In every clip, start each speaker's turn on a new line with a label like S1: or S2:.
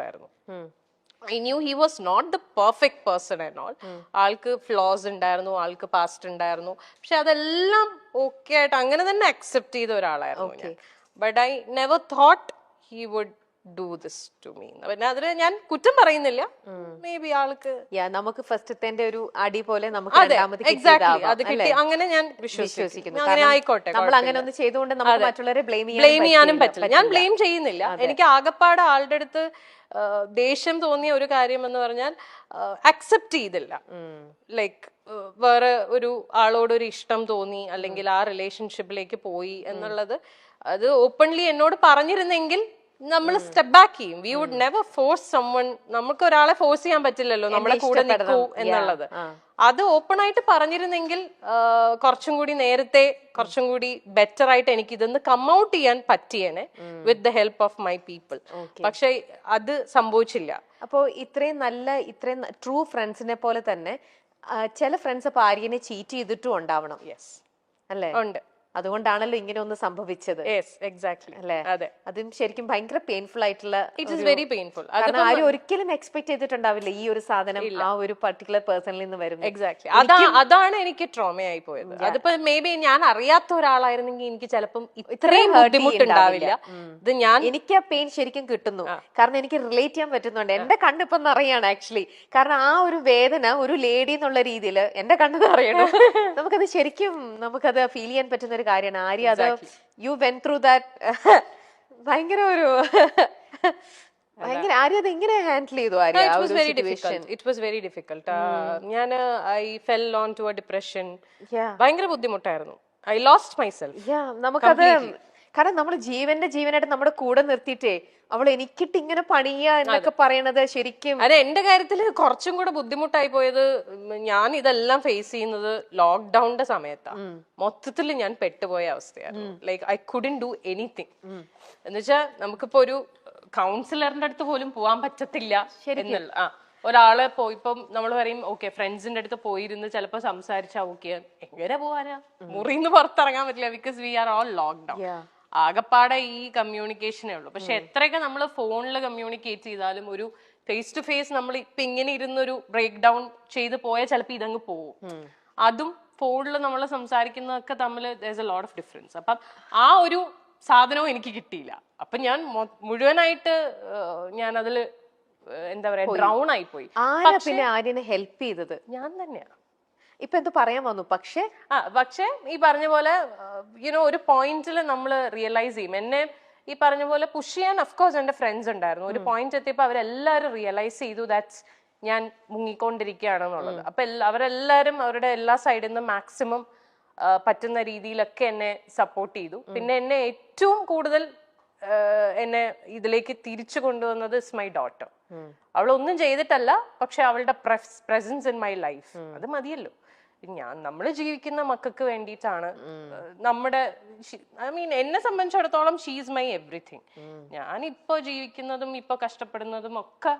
S1: ഇഷ്ടമായിരുന്നു. I knew he was not the perfect person and all. ആൾക്ക് flows ഉണ്ടായിരുന്നു, ആൾക്ക് പാസ്റ്റ് ഉണ്ടായിരുന്നു. പക്ഷെ അതെല്ലാം ഓക്കെ ആയിട്ട് അങ്ങനെ തന്നെ അക്സെപ്റ്റ് ചെയ്ത ഒരാളായിരുന്നു ഞാൻ. But I never thought he would do this to me. പിന്നെ അതിന് ഞാൻ കുറ്റം പറയുന്നില്ല. മേ ബി ആൾക്ക്
S2: നമുക്ക് ഫസ്റ്റത്തെ ഒരു അടി പോലെ നമുക്ക്
S1: എക്സാക്ട്ലി അത് കിട്ടി, അങ്ങനെ ഞാൻ വിശ്വസിക്കുന്നു. അങ്ങനെ ആയിക്കോട്ടെ,
S2: നമ്മൾ അങ്ങനെ ഒന്ന് ചെയ്തുകൊണ്ട് നമുക്ക് മറ്റുള്ളവരെ ബ്ലെയിം
S1: ചെയ്യാനും പറ്റില്ല. ഞാൻ ബ്ലെയിം ചെയ്യുന്നില്ല. എനിക്ക് ആകപ്പാട് ആളുടെ അടുത്ത് ദേഷ്യം തോന്നിയ ഒരു കാര്യം എന്ന് പറഞ്ഞാൽ അക്സെപ്റ്റ് ചെയ്തില്ല. ലൈക്ക് വേറെ ഒരു ആളോട് ഒരു ഇഷ്ടം തോന്നി അല്ലെങ്കിൽ ആ റിലേഷൻഷിപ്പിലേക്ക് പോയി എന്നുള്ളത് അത് ഓപ്പൺലി എന്നോട് പറഞ്ഞിരുന്നെങ്കിൽ നമ്മൾ സ്റ്റെപ്പ് ബാക്ക് ചെയ്യും. We would never force someone. നമുക്ക് ഒരാളെ ഫോഴ്സ് ചെയ്യാൻ പറ്റില്ലല്ലോ നമ്മളെ കൂടെ നിൽക്കൂ എന്നുള്ളത്. അത് ഓപ്പൺ ആയിട്ട് പറഞ്ഞിരുന്നെങ്കിൽ കുറച്ചും കൂടി നേരത്തെ കുറച്ചും കൂടി ബെറ്റർ ആയിട്ട് എനിക്ക് ഇതൊന്ന് കം ഔട്ട് ചെയ്യാൻ പറ്റിയേനെ with the help of my people. പക്ഷെ അത് സംഭവിച്ചില്ല.
S2: അപ്പോ ഇത്രയും ട്രൂ ഫ്രണ്ട്സിനെ പോലെ തന്നെ ചില ഫ്രണ്ട്സ് അപ്പൊ ആര്യനെ ചീറ്റ് ചെയ്തിട്ടും ഉണ്ടാവണം.
S1: യെസ്,
S2: അല്ലേ?
S1: ഉണ്ട്.
S2: അതുകൊണ്ടാണല്ലോ ഇങ്ങനെ ഒന്ന് സംഭവിച്ചത്.
S1: അല്ലേ?
S2: അതെ, അതും ശരിക്കും ഭയങ്കര പെയിൻഫുൾ ആയിട്ടുള്ള,
S1: ഇറ്റ് ഈസ് വെരി പെയിൻഫുൾ.
S2: ആരും ഒരിക്കലും എക്സ്പെക്ട് ചെയ്തിട്ടുണ്ടാവില്ല ഈ ഒരു സാധനം ആ ഒരു പർട്ടിക്കുലർ പേഴ്സണിൽ നിന്ന് വരും.
S1: എക്സാക്ട്ലി അതാണ് എനിക്ക് ട്രോമയായി പോയത്. അതിപ്പോ മേ ബി ഞാൻ അറിയാത്ത ഒരാളായിരുന്നെങ്കിൽ എനിക്ക് ചിലപ്പം ഇത്രയും ബുദ്ധിമുട്ടുണ്ടാവില്ല. ഇത്
S2: എനിക്ക് ആ പെയിൻ ശരിക്കും കിട്ടുന്നു, കാരണം എനിക്ക് റിലേറ്റ് ചെയ്യാൻ പറ്റുന്നുണ്ട്. എന്റെ കണ്ണിപ്പൊ നിറയാണ് ആക്ച്വലി. കാരണം ആ ഒരു വേദന ഒരു ലേഡി എന്നുള്ള രീതിയിൽ എന്റെ കണ്ണ് നിറയണം. നമുക്കത് ശരിക്കും നമുക്കത് ഫീൽ ചെയ്യാൻ പറ്റുന്ന ഒരു കാര്യമാണ്. ആര്യ, അത് യു വെന്റ് ത്രൂ ദാറ്റ്. ഭയങ്കര ആര്യ അത് എങ്ങനെ ഹാൻഡിൽ ചെയ്തു? Arya
S1: it was very difficult. ഞാൻ I fell on to a depression. ഭയങ്കര ബുദ്ധിമുട്ടായിരുന്നു. I lost myself.
S2: നമുക്കത് കാരണം നമ്മൾ ജീവനായിട്ട് നമ്മുടെ കൂടെ നിർത്തിയിട്ടേ അവൾ എനിക്കിട്ട് ഇങ്ങനെ പണിയ എന്നൊക്കെ പറയണത് ശരിക്കും.
S1: അതെ, എന്റെ കാര്യത്തിൽ കുറച്ചും കൂടെ ബുദ്ധിമുട്ടായി പോയത് ഞാൻ ഇതെല്ലാം ഫേസ് ചെയ്യുന്നത് ലോക്ക്ഡൌണിന്റെ സമയത്താണ്. മൊത്തത്തിൽ ഞാൻ പെട്ടുപോയ അവസ്ഥയായിരുന്നു. Like I couldn't do anything. എന്നുവെച്ചാൽ നമുക്കിപ്പോ ഒരു കൗൺസിലറിന്റെ അടുത്ത് പോലും പോവാൻ പറ്റത്തില്ല എന്നുള്ള ഒരാളെ ഇപ്പം നമ്മൾ പറയും ഓക്കെ ഫ്രണ്ട്സിന്റെ അടുത്ത് പോയിരുന്ന് ചിലപ്പോ സംസാരിച്ചാ ഓക്കെ, എങ്ങനെ പോവാനാ? മുറിന്ന് പുറത്തിറങ്ങാൻ പറ്റില്ല. Because we are all lockdown. ആകപ്പാടെ ഈ കമ്മ്യൂണിക്കേഷനേ ഉള്ളൂ. പക്ഷെ എത്രയൊക്കെ നമ്മൾ ഫോണിൽ കമ്മ്യൂണിക്കേറ്റ് ചെയ്താലും ഒരു ഫേസ് ടു ഫേസ് നമ്മൾ ഇപ്പൊ ഇങ്ങനെ ഇരുന്നൊരു ബ്രേക്ക് ഡൗൺ ചെയ്ത് പോയാൽ ചിലപ്പോൾ ഇതങ്ങ് പോവും. അതും ഫോണിൽ നമ്മൾ സംസാരിക്കുന്നതൊക്കെ തമ്മിൽ there's a lot of difference. അപ്പം ആ ഒരു സാധനവും എനിക്ക് കിട്ടിയില്ല. അപ്പൊ ഞാൻ മുഴുവനായിട്ട് ഞാൻ അതില് എന്താ പറയാ ഡ്രൗൺ ആയി പോയി.
S2: പിന്നെ ആര്യനെ ഹെൽപ്പ് ചെയ്തത് ഞാൻ തന്നെയാ. ഇപ്പൊ എന്ത് പറയാൻ വന്നു? പക്ഷെ
S1: ഈ പറഞ്ഞ പോലെ യുനോ ഒരു പോയിന്റിൽ നമ്മൾ റിയലൈസ് ചെയ്യും. എന്നെ ഈ പറഞ്ഞ പോലെ പുഷ് ചെയ്യാൻ അഫ്കോഴ്സ് എന്റെ ഫ്രണ്ട്സ് ഉണ്ടായിരുന്നു. ഒരു പോയിന്റ് എത്തിയപ്പോ അവരെല്ലാവരും റിയലൈസ് ചെയ്തു ദാറ്റ്സ് ഞാൻ മുങ്ങിക്കൊണ്ടിരിക്കുകയാണെന്നുള്ളത്. അപ്പൊ അവരെല്ലാരും അവരുടെ എല്ലാ സൈഡിൽ നിന്നും മാക്സിമം പറ്റുന്ന രീതിയിലൊക്കെ എന്നെ സപ്പോർട്ട് ചെയ്തു. പിന്നെ എന്നെ ഏറ്റവും കൂടുതൽ എന്നെ ഇതിലേക്ക് തിരിച്ചു കൊണ്ടുവന്നത് ഇസ് മൈ ഡോട്ടർ. അവളൊന്നും ചെയ്തിട്ടല്ല, പക്ഷെ അവളുടെ പ്രസൻസ് ഇൻ മൈ ലൈഫ് അത് മതിയല്ലോ. നമ്മൾ ജീവിക്കുന്ന മക്കൾക്ക് വേണ്ടിയിട്ടാണ്. നമ്മുടെ ഐ മീൻ എന്നെ സംബന്ധിച്ചിടത്തോളം ഷീസ് മൈ എവറിഥിങ്. ഞാൻ ഇപ്പൊ ജീവിക്കുന്നതും ഇപ്പൊ കഷ്ടപ്പെടുന്നതും ഒക്കെ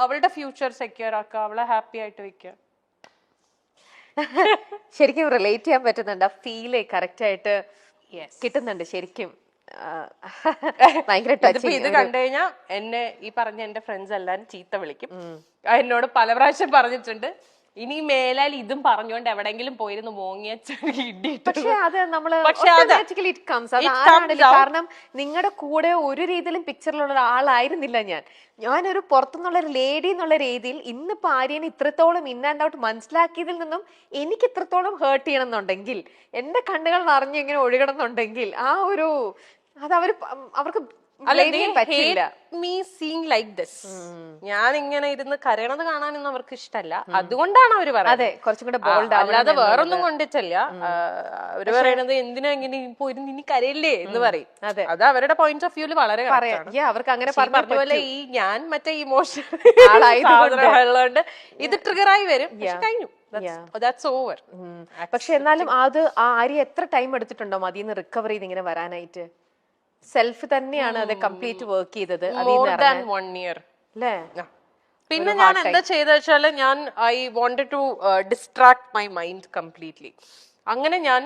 S1: അവളുടെ ഫ്യൂച്ചർ സെക്യൂർ ആക്കുക, അവളെ ഹാപ്പി ആയിട്ട് വെക്കുക.
S2: ശരിക്കും റിലേറ്റ് ചെയ്യാൻ പറ്റുന്നുണ്ട്. ആ ഫീല് കറക്റ്റ് ആയിട്ട് കിട്ടുന്നുണ്ട് ശരിക്കും. ഭയങ്കര
S1: ഇത് കണ്ടു കഴിഞ്ഞാൽ എന്നെ ഈ പറഞ്ഞ എന്റെ ഫ്രണ്ട്സ് എല്ലാരും ചീത്ത വിളിക്കും. എന്നോട് പല പ്രാവശ്യം പറഞ്ഞിട്ടുണ്ട് ഇനി മേലാൽ ഇതും പറഞ്ഞുകൊണ്ട് എവിടെങ്കിലും പോയിരുന്നു മോങ്ങിയ.
S2: കാരണം നിങ്ങളുടെ കൂടെ ഒരു രീതിയിലും പിക്ചറിലുള്ള ഒരാളായിരുന്നില്ല ഞാനൊരു പുറത്തുനിന്നുള്ള ഒരു ലേഡി എന്നുള്ള രീതിയിൽ ഇന്നിപ്പോ ആര്യനെ ഇത്രത്തോളം ഇൻ ആൻഡ് ഔട്ട് മനസ്സിലാക്കിയതിൽ നിന്നും എനിക്ക് ഇത്രത്തോളം ഹേർട്ട് ചെയ്യണം എന്നുണ്ടെങ്കിൽ, എന്റെ കണ്ണുകൾ നിറഞ്ഞ് ഇങ്ങനെ ഒഴുകണം എന്നുണ്ടെങ്കിൽ ആ ഒരു അത് അവർക്ക്
S1: ഞാൻ ഇങ്ങനെ ഇരുന്ന് കരയണത് കാണാനൊന്നും അവർക്ക് ഇഷ്ടമല്ല. അതുകൊണ്ടാണ് അവര് പറയുന്നത്, അല്ലാതെ വേറൊന്നും കൊണ്ടിട്ടല്ല. അവര് പറയണത് എന്തിനാ ഇങ്ങനെ പോയിരുന്നു ഇനി കരയില്ലേ എന്ന് പറയും. അത് അവരുടെ പോയിന്റ് ഓഫ് വ്യൂല് വളരെ
S2: അവർക്ക് അങ്ങനെ
S1: പറഞ്ഞ ഈ ഞാൻ മറ്റേ ഇമോഷണൽ ഇത് ട്രിഗറായി വരും. കഴിഞ്ഞു, that's over.
S2: പക്ഷെ എന്നാലും അത് ആര്യ എത്ര ടൈം എടുത്തിട്ടുണ്ടോ അതിന്ന് റിക്കവർ ചെയ്ത് ഇങ്ങനെ വരാനായിട്ട്? സെൽഫ് തന്നെയാണ് അത് കംപ്ലീറ്റ് വർക്ക് ചെയ്തത്.
S1: More than 1 year. പിന്നെ ഞാൻ എന്താ ചെയ്ത വെച്ചാല് ഞാൻ I wanted to distract my mind completely. അങ്ങനെ ഞാൻ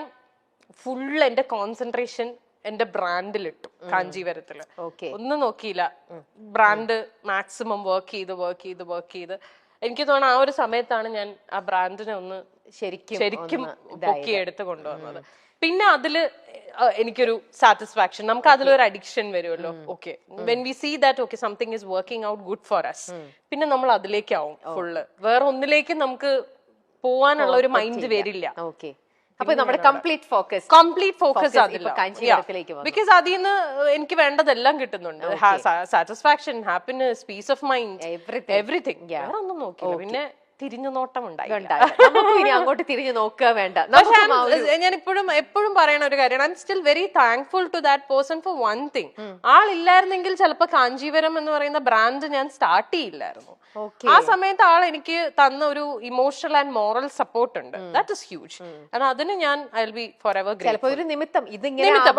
S1: ഫുൾ എന്റെ കോൺസെൻട്രേഷൻ എന്റെ ബ്രാൻഡിലിട്ടു കാഞ്ചീവരത്തില്.
S2: ഓക്കെ.
S1: ഒന്നും നോക്കിയില്ല, ബ്രാൻഡ് മാക്സിമം വർക്ക് ചെയ്ത് എനിക്ക് തോന്നുന്നു ആ ഒരു സമയത്താണ് ഞാൻ ആ ബ്രാൻഡിനെ ഒന്ന് ശരിക്കും പൊക്കിയെടുത്ത് കൊണ്ടുവന്നത്. പിന്നെ അതില് എനിക്കൊരു സാറ്റിസ്ഫാക്ഷൻ, നമുക്ക് അതിലൊരു അഡിക്ഷൻ വരുമല്ലോ. Okay, when we see that okay something is working out good for us, പിന്നെ നമ്മൾ അതിലേക്കാവും ഫുള്ള്. വേറെ ഒന്നിലേക്ക് നമുക്ക് പോവാനുള്ള ഒരു മൈൻഡ് വരില്ല.
S2: ഓക്കെ. അപ്പൊ നമ്മുടെ കംപ്ലീറ്റ് ഫോക്കസ്
S1: അതില്ല. ബിക്കോസ് അതിൽ നിന്ന് എനിക്ക് വേണ്ടതെല്ലാം കിട്ടുന്നുണ്ട്. Satisfaction, happiness, peace of mind, everything. വേറെ ഒന്നും നോക്കില്ല. പിന്നെ തിരിഞ്ഞു നോട്ടം ഉണ്ടായി.
S2: ഇനി അങ്ങോട്ട് തിരിഞ്ഞു നോക്കുക വേണ്ട.
S1: ഞാൻ എപ്പോഴും പറയുന്ന ഒരു കാര്യമാണ്, I'm still very thankful to that person for one thing. ആളില്ലായിരുന്നെങ്കിൽ ചിലപ്പോ കാഞ്ചീവരം എന്ന് പറയുന്ന ബ്രാൻഡ് ഞാൻ സ്റ്റാർട്ട് ചെയ്യില്ലായിരുന്നു. ആ സമയത്ത് ആൾ എനിക്ക് തന്ന ഒരു ഇമോഷണൽ ആൻഡ് മോറൽ സപ്പോർട്ട് ഉണ്ട്. That is huge. കാരണം അതിന് ഞാൻ I will be for ever grateful.
S2: ഒരു നിമിത്തം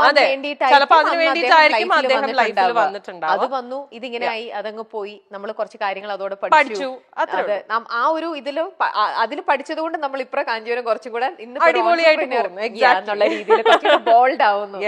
S1: അതെ, ചിലപ്പോ അതിന് വേണ്ടിയിട്ടായിരിക്കും അദ്ദേഹം ലൈഫിൽ വന്നിട്ടുണ്ടാവും.
S2: അത് വന്നു, ഇതിങ്ങനെ ആയി, അതങ്ങ് പോയി. നമ്മൾ കുറച്ച് കാര്യങ്ങൾ അതോടെ പഠിച്ചു. ആ ഒരു അതിൽ പഠിച്ചത് കൊണ്ട് നമ്മൾ ഇപ്പൊ കാഞ്ചീവരം കുറച്ചും കൂടെ
S1: അടിപൊളിയായിട്ട്
S2: എന്നുള്ള രീതിയിൽ ബോൾഡ് ആവുന്നു.